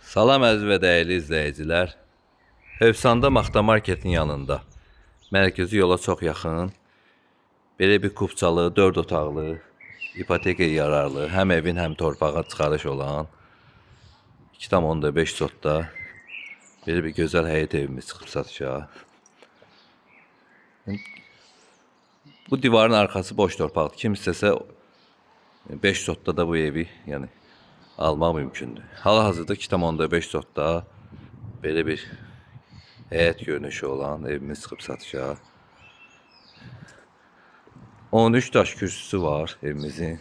Salam əziz və dəyərli izləyicilər. Hövsanda Maxta Marketin yanında, mərkəzi yola çox yaxın, belə bir kubçalı, 4 otaqlı, ipotekaya yararlı, həm evin, həm torpağa çıxarış olan 2,5 sotda belə bir gözəl həyət evimiz çıxıb satışa. Bu divarın arxası boş torpaqdır. Kim istəsə 5 sotda da bu evi, yəni almaq mümkündür. Hal-hazırda 2,5 sotda belə bir həyət görünüşü olan evimiz çıxıb satışa. 13 daş kürsüsü var evimizin.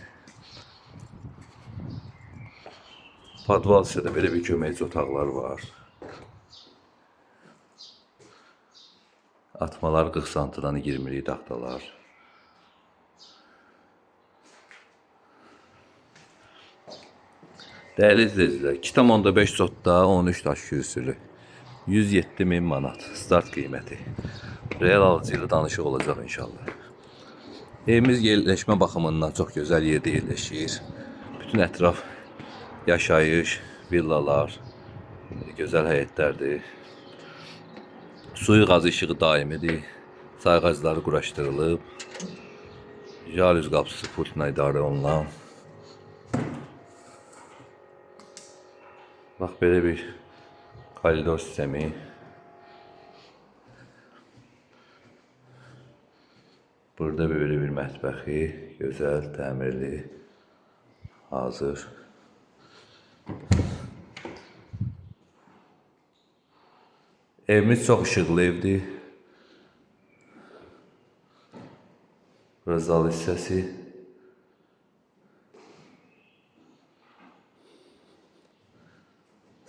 Padval isə də belə bir köməkçi otaqlar var. Atmalar 40 santıdan 20'lik taxtalar. Dəyərli izləyicilər, 2,5 sotda 13 daş kürsülü 107.000 manat start qiyməti. Real alıcı ilə danışıq olacaq inşallah. Evimiz yerləşmə baxımından çox gözəl yerdə yerləşir. Bütün ətraf yaşayış, villalar, gözəl həyətlərdir. Suyu qazı işığı daimidir. Sayğacları quraşdırılıb. Jalüz qapısı pultla idarə olunan. Bax belə bir koridor sistemi. Burada böyle bir mətbəxi, gözəl, təmirli, hazır. Evimiz çox işıqlı evdir. Burası zal hissəsi.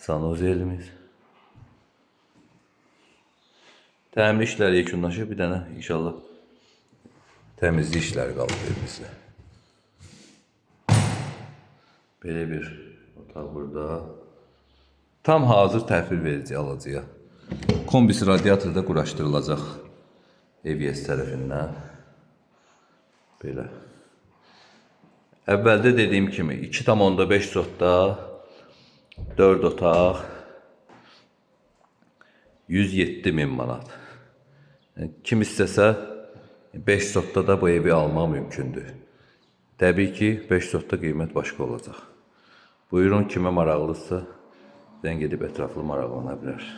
Sanuzelimiz. Təmir işləri yekunlaşıb, bir dənə inşallah təmizlik işləri qalıb evimizdə. Belə bir otaq burada. Tam hazır təhvil verici alıcıya. Kombisi radiator da quraşdırılacaq EVS tərəfindən. Belə. Əvvəldə dediyim kimi 2,5 sotda 4 otaq 107.000 manat. Yəni, kim istəsə 5 sotda da bu evi almaq mümkündür. Təbii ki 5 sotda qiymət başqa olacaq. Buyurun, kimə maraqlısa zəng edib ətraflı maraqlana bilər.